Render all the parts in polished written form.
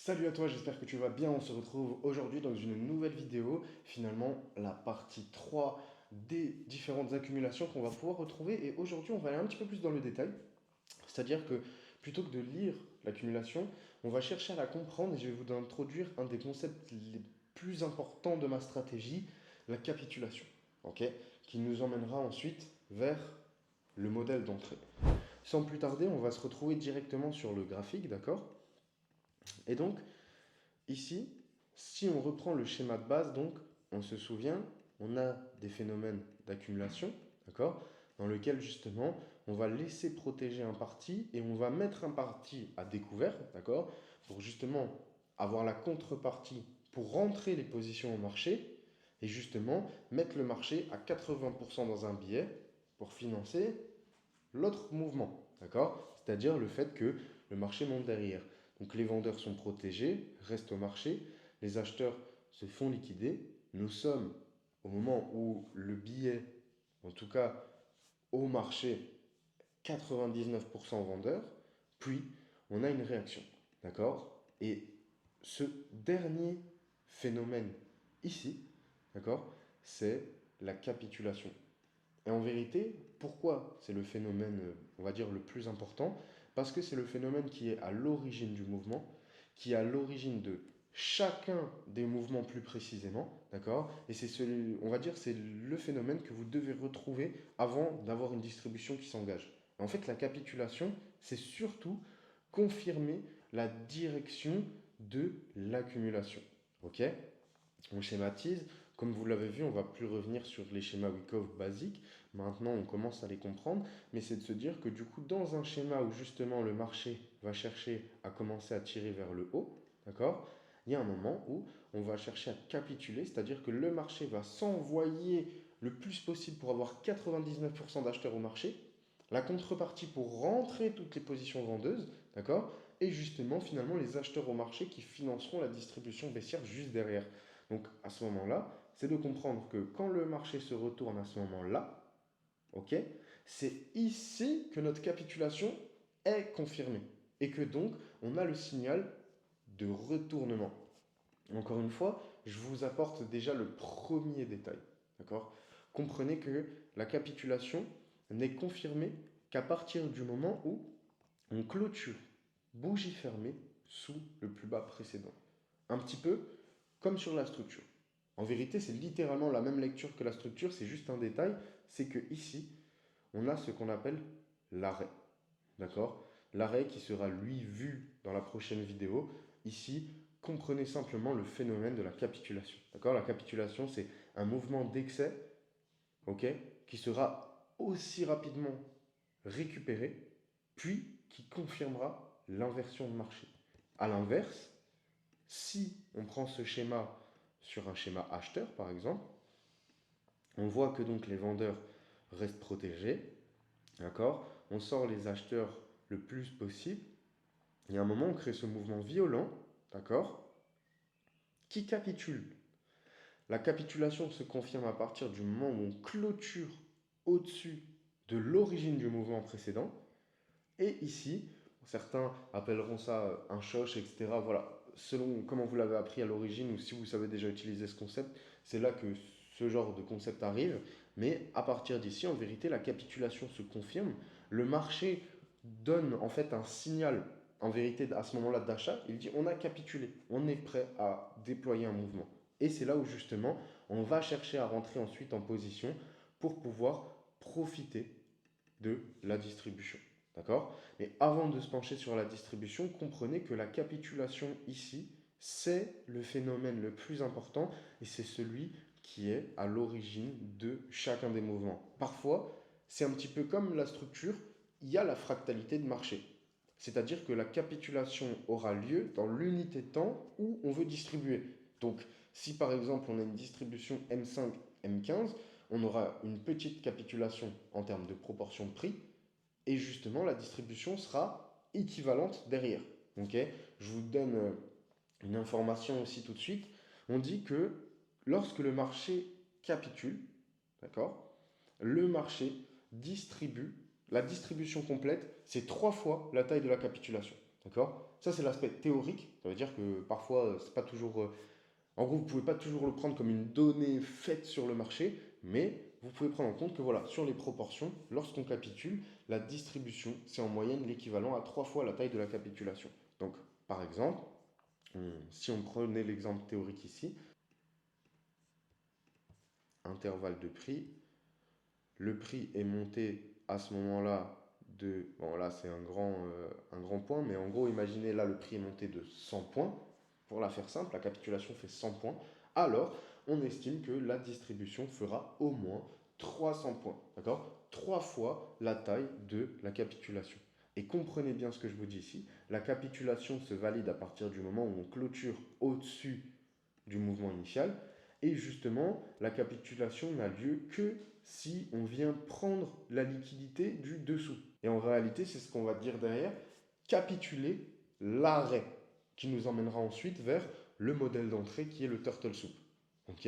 Salut à toi, j'espère que tu vas bien. On se retrouve aujourd'hui dans une nouvelle vidéo. Finalement, la partie 3 des différentes accumulations qu'on va pouvoir retrouver. Et aujourd'hui, on va aller un petit peu plus dans le détail. C'est-à-dire que plutôt que de lire l'accumulation, on va chercher à la comprendre et je vais vous introduire un des concepts les plus importants de ma stratégie, la capitulation. Ok, qui nous emmènera ensuite vers le modèle d'entrée. Sans plus tarder, on va se retrouver directement sur le graphique, d'accord? Et donc, ici, si on reprend le schéma de base, donc, on se souvient, on a des phénomènes d'accumulation, d'accord, dans lequel justement, on va laisser protéger un parti et on va mettre un parti à découvert, d'accord, pour justement avoir la contrepartie pour rentrer les positions au marché et justement mettre le marché à 80% dans un billet pour financer l'autre mouvement, d'accord? C'est-à-dire le fait que le marché monte derrière. Donc les vendeurs sont protégés, restent au marché, les acheteurs se font liquider. Nous sommes au moment où le billet, en tout cas au marché, 99% vendeurs, puis on a une réaction, d'accord? Et ce dernier phénomène ici, d'accord, c'est la capitulation. Et en vérité, pourquoi c'est le phénomène, on va dire, le plus important? Parce que c'est le phénomène qui est à l'origine du mouvement, qui est à l'origine de chacun des mouvements plus précisément, d'accord? Et c'est celui, on va dire, c'est le phénomène que vous devez retrouver avant d'avoir une distribution qui s'engage. En fait, la capitulation, c'est surtout confirmer la direction de l'accumulation. Ok? On schématise. Comme vous l'avez vu, on ne va plus revenir sur les schémas Wyckoff basiques. Maintenant, on commence à les comprendre. Mais c'est de se dire que du coup, dans un schéma où justement le marché va chercher à commencer à tirer vers le haut, d'accord, il y a un moment où on va chercher à capituler, c'est-à-dire que le marché va s'envoyer le plus possible pour avoir 99% d'acheteurs au marché, la contrepartie pour rentrer toutes les positions vendeuses, d'accord, et justement finalement les acheteurs au marché qui financeront la distribution baissière juste derrière. Donc à ce moment-là, c'est de comprendre que quand le marché se retourne à ce moment-là, ok, c'est ici que notre capitulation est confirmée et que donc on a le signal de retournement. Encore une fois, je vous apporte déjà le premier détail, d'accord? Comprenez que la capitulation n'est confirmée qu'à partir du moment où on clôture, bougie fermée, sous le plus bas précédent. Un petit peu comme sur la structure. En vérité, c'est littéralement la même lecture que la structure, c'est juste un détail, c'est que ici, on a ce qu'on appelle l'arrêt. D'accord? L'arrêt qui sera lui vu dans la prochaine vidéo. Ici, comprenez simplement le phénomène de la capitulation. D'accord? La capitulation, c'est un mouvement d'excès, ok, qui sera aussi rapidement récupéré, puis qui confirmera l'inversion de marché. A l'inverse, si on prend ce schéma sur un schéma acheteur, par exemple, on voit que donc les vendeurs restent protégés, d'accord? On sort les acheteurs le plus possible. Il y a un moment, on crée ce mouvement violent, d'accord? Qui capitule. La capitulation se confirme à partir du moment où on clôture au-dessus de l'origine du mouvement précédent. Et ici, certains appelleront ça un choche, etc. Voilà, selon comment vous l'avez appris à l'origine ou si vous savez déjà utiliser ce concept, c'est là que ce genre de concept arrive. Mais à partir d'ici, en vérité, la capitulation se confirme. Le marché donne en fait un signal, en vérité, à ce moment-là d'achat. Il dit on a capitulé, on est prêt à déployer un mouvement. Et c'est là où justement, on va chercher à rentrer ensuite en position pour pouvoir profiter de la distribution. D'accord? Mais avant de se pencher sur la distribution, comprenez que la capitulation ici, c'est le phénomène le plus important et c'est celui qui est à l'origine de chacun des mouvements. Parfois, c'est un petit peu comme la structure, il y a la fractalité de marché. C'est-à-dire que la capitulation aura lieu dans l'unité de temps où on veut distribuer. Donc, si par exemple on a une distribution M5, M15, on aura une petite capitulation en termes de proportion de prix, et justement la distribution sera équivalente derrière. Okay, je vous donne une information aussi tout de suite. On dit que lorsque le marché capitule, d'accord, le marché distribue, la distribution complète, c'est 3 fois la taille de la capitulation. D'accord? Ça, c'est l'aspect théorique. Ça veut dire que parfois, c'est pas toujours. En gros, vous ne pouvez pas toujours le prendre comme une donnée faite sur le marché, mais vous pouvez prendre en compte que voilà, sur les proportions, lorsqu'on capitule, la distribution, c'est en moyenne l'équivalent à 3 fois la taille de la capitulation. Donc, par exemple, si on prenait l'exemple théorique ici, intervalle de prix, le prix est monté à ce moment-là de, bon là c'est un grand point, mais en gros imaginez là le prix est monté de 100 points, pour la faire simple, la capitulation fait 100 points, alors on estime que la distribution fera au moins 300 points, d'accord? 3 fois la taille de la capitulation. Et comprenez bien ce que je vous dis ici, la capitulation se valide à partir du moment où on clôture au-dessus du mouvement initial. Et justement, la capitulation n'a lieu que si on vient prendre la liquidité du dessous. Et en réalité, c'est ce qu'on va dire derrière, capituler l'arrêt, qui nous emmènera ensuite vers le modèle d'entrée qui est le turtle soup. Ok?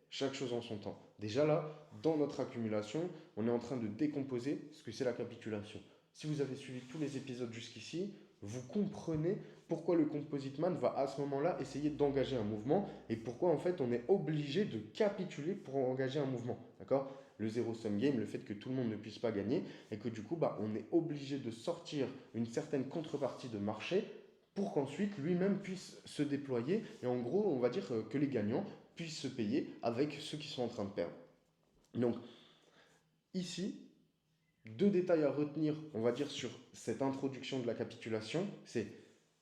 Chaque chose en son temps. Déjà là, dans notre accumulation, on est en train de décomposer ce que c'est la capitulation. Si vous avez suivi tous les épisodes jusqu'ici, vous comprenez pourquoi le composite man va à ce moment-là essayer d'engager un mouvement et pourquoi en fait on est obligé de capituler pour engager un mouvement. D'accord? Le zero sum game, le fait que tout le monde ne puisse pas gagner et que du coup on est obligé de sortir une certaine contrepartie de marché pour qu'ensuite lui-même puisse se déployer et en gros on va dire que les gagnants puissent se payer avec ceux qui sont en train de perdre. Donc ici, deux détails à retenir, on va dire, sur cette introduction de la capitulation, c'est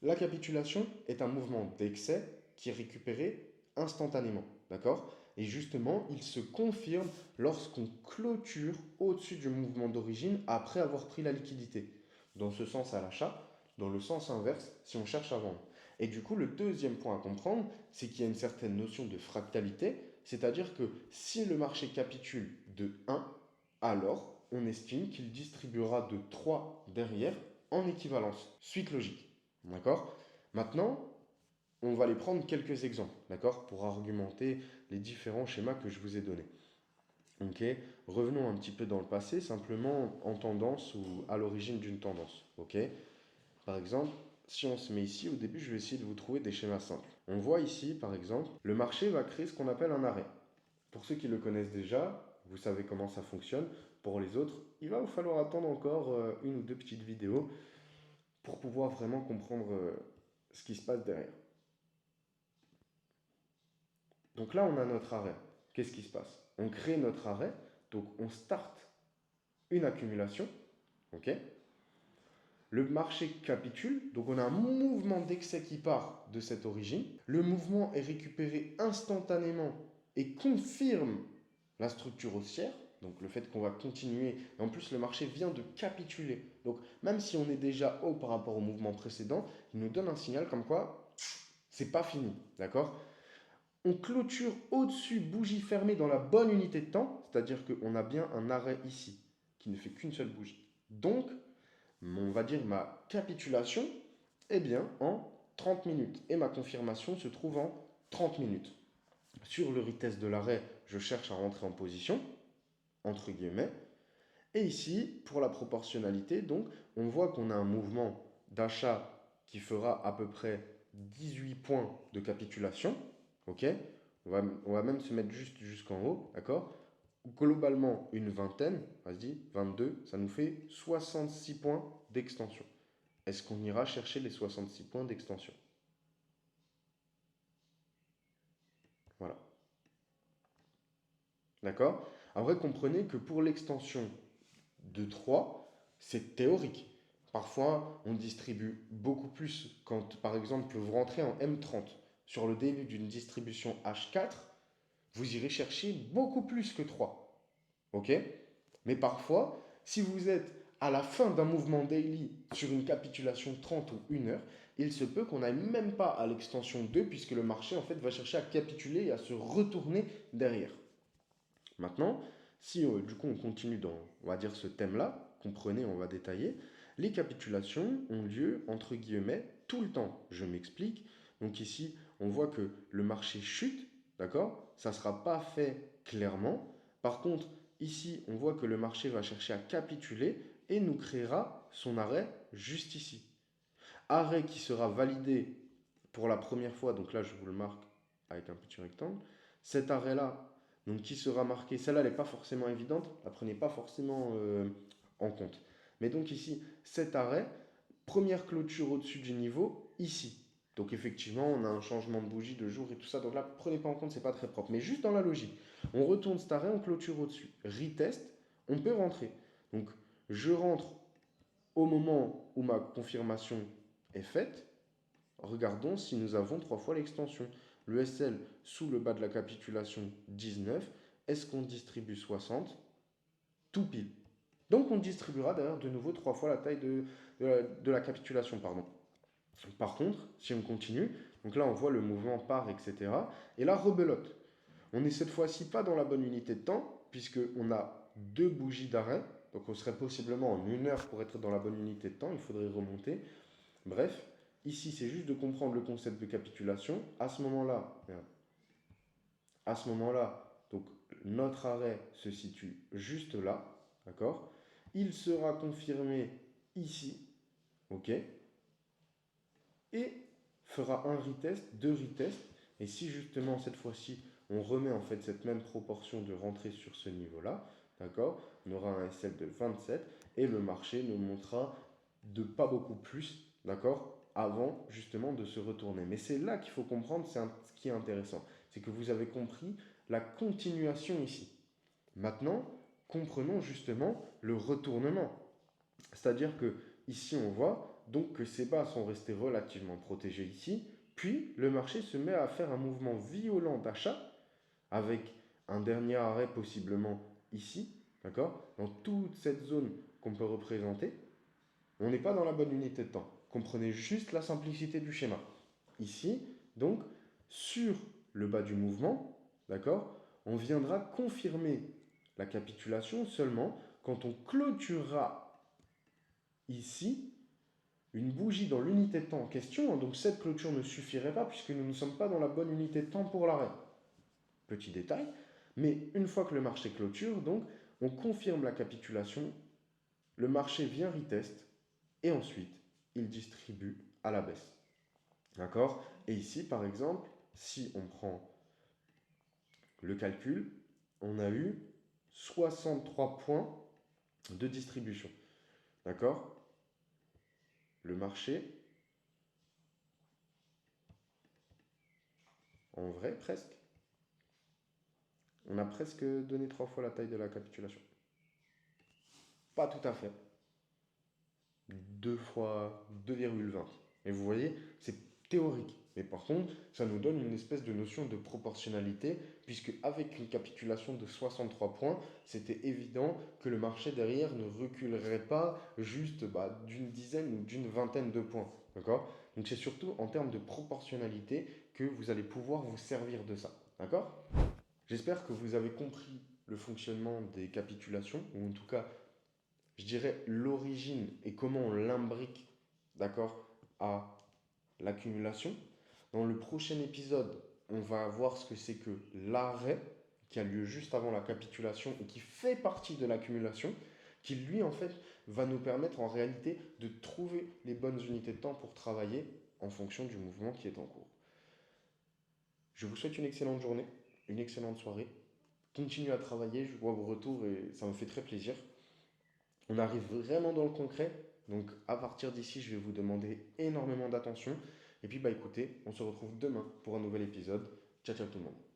la capitulation est un mouvement d'excès qui est récupéré instantanément, d'accord? Et justement, il se confirme lorsqu'on clôture au-dessus du mouvement d'origine après avoir pris la liquidité. Dans ce sens à l'achat, dans le sens inverse si on cherche à vendre. Et du coup, le deuxième point à comprendre, c'est qu'il y a une certaine notion de fractalité, c'est-à-dire que si le marché capitule de 1, alors on estime qu'il distribuera de 3 derrière en équivalence. Suite logique. D'accord? Maintenant, on va les prendre quelques exemples, d'accord? Pour argumenter les différents schémas que je vous ai donnés. Ok? Revenons un petit peu dans le passé, simplement en tendance ou à l'origine d'une tendance. Ok? Par exemple, si on se met ici, au début, je vais essayer de vous trouver des schémas simples. On voit ici, par exemple, le marché va créer ce qu'on appelle un arrêt. Pour ceux qui le connaissent déjà, vous savez comment ça fonctionne. Pour les autres, il va vous falloir attendre encore une ou deux petites vidéos pour pouvoir vraiment comprendre ce qui se passe derrière. Donc là, on a notre arrêt. Qu'est-ce qui se passe? On crée notre arrêt, donc on start une accumulation, ok? Le marché capitule, donc on a un mouvement d'excès qui part de cette origine. Le mouvement est récupéré instantanément et confirme la structure haussière, donc le fait qu'on va continuer. Et en plus, le marché vient de capituler. Donc même si on est déjà haut par rapport au mouvement précédent, il nous donne un signal comme quoi c'est pas fini, d'accord? On clôture au-dessus, bougie fermée dans la bonne unité de temps, c'est-à-dire qu'on a bien un arrêt ici qui ne fait qu'une seule bougie. Donc, on va dire ma capitulation est bien en 30 minutes et ma confirmation se trouve en 30 minutes. Sur le retest de l'arrêt, je cherche à rentrer en position, entre guillemets. Et ici, pour la proportionnalité, donc, on voit qu'on a un mouvement d'achat qui fera à peu près 18 points de capitulation. Ok? On va même se mettre juste jusqu'en haut, d'accord? Globalement, une vingtaine, vas-y, 22, ça nous fait 66 points d'extension. Est-ce qu'on ira chercher les 66 points d'extension? Voilà. D'accord? Après, comprenez que pour l'extension de 3, c'est théorique. Parfois, on distribue beaucoup plus quand, par exemple, vous rentrez en M30 sur le début d'une distribution H4, vous irez chercher beaucoup plus que 3. Ok? Mais parfois, si vous êtes à la fin d'un mouvement daily sur une capitulation 30 ou 1 heure, il se peut qu'on n'aille même pas à l'extension 2 puisque le marché en fait va chercher à capituler et à se retourner derrière. Maintenant, si du coup on continue dans, on va dire, ce thème-là, comprenez, on va détailler, les capitulations ont lieu, entre guillemets, tout le temps. Je m'explique. Donc ici, on voit que le marché chute, d'accord? Ça ne sera pas fait clairement. Par contre, ici, on voit que le marché va chercher à capituler et nous créera son arrêt juste ici. Arrêt qui sera validé pour la première fois, donc là je vous le marque avec un petit rectangle. Cet arrêt-là, donc qui sera marqué, celle-là elle n'est pas forcément évidente, la prenez pas forcément en compte. Mais donc ici, cet arrêt, première clôture au-dessus du niveau, ici. Donc effectivement, on a un changement de bougie, de jour et tout ça. Donc là, prenez pas en compte, c'est pas très propre. Mais juste dans la logique, on retourne cet arrêt, on clôture au-dessus. Retest, on peut rentrer. Donc je rentre au moment où ma confirmation est faite. Regardons si nous avons 3 fois l'extension. Le SL sous le bas de la capitulation 19. Est-ce qu'on distribue 60? Tout pile. Donc on distribuera d'ailleurs de nouveau 3 fois la taille de la capitulation. Pardon. Par contre, si on continue, donc là on voit le mouvement part, etc. Et là, rebelote. On est cette fois-ci pas dans la bonne unité de temps, puisqu'on a 2 bougies d'arrêt. Donc on serait possiblement en 1 heure pour être dans la bonne unité de temps, il faudrait remonter. Bref, ici c'est juste de comprendre le concept de capitulation. À ce moment-là, donc notre arrêt se situe juste là, d'accord? Il sera confirmé ici, ok? Et fera un retest, deux retests. Et si justement cette fois-ci on remet en fait cette même proportion de rentrée sur ce niveau-là, d'accord, on aura un SL de 27 et le marché nous montrera de pas beaucoup plus, d'accord, avant justement de se retourner. Mais c'est là qu'il faut comprendre, ce qui est intéressant, c'est que vous avez compris la continuation ici. Maintenant, comprenons justement le retournement. C'est-à-dire que ici on voit donc que ces bas sont restés relativement protégés ici, puis le marché se met à faire un mouvement violent d'achat avec un dernier arrêt possiblement ici, d'accord? Dans toute cette zone qu'on peut représenter, on n'est pas dans la bonne unité de temps. Comprenez juste la simplicité du schéma. Ici, donc, sur le bas du mouvement, d'accord, on viendra confirmer la capitulation seulement quand on clôturera ici une bougie dans l'unité de temps en question. Donc cette clôture ne suffirait pas puisque nous ne sommes pas dans la bonne unité de temps pour l'arrêt. Petit détail. Mais une fois que le marché clôture, donc, on confirme la capitulation, le marché vient retest et ensuite il distribue à la baisse. D'accord? Et ici, par exemple, si on prend le calcul, on a eu 63 points de distribution. D'accord? Le marché, en vrai, presque. On a presque donné 3 fois la taille de la capitulation. Pas tout à fait. 2 fois 2,20. Et vous voyez, c'est théorique. Mais par contre, ça nous donne une espèce de notion de proportionnalité, puisque avec une capitulation de 63 points, c'était évident que le marché derrière ne reculerait pas juste d'une dizaine ou d'une vingtaine de points. D'accord? Donc c'est surtout en termes de proportionnalité que vous allez pouvoir vous servir de ça. D'accord? J'espère que vous avez compris le fonctionnement des capitulations, ou en tout cas je dirais, l'origine et comment on l'imbrique, d'accord, à l'accumulation. Dans le prochain épisode, on va voir ce que c'est que l'arrêt qui a lieu juste avant la capitulation et qui fait partie de l'accumulation, qui lui, en fait, va nous permettre en réalité de trouver les bonnes unités de temps pour travailler en fonction du mouvement qui est en cours. Je vous souhaite une excellente journée, une excellente soirée. Continuez à travailler, je vois vos retours et ça me fait très plaisir. On arrive vraiment dans le concret. Donc à partir d'ici, je vais vous demander énormément d'attention. Et puis écoutez, on se retrouve demain pour un nouvel épisode. Ciao ciao tout le monde.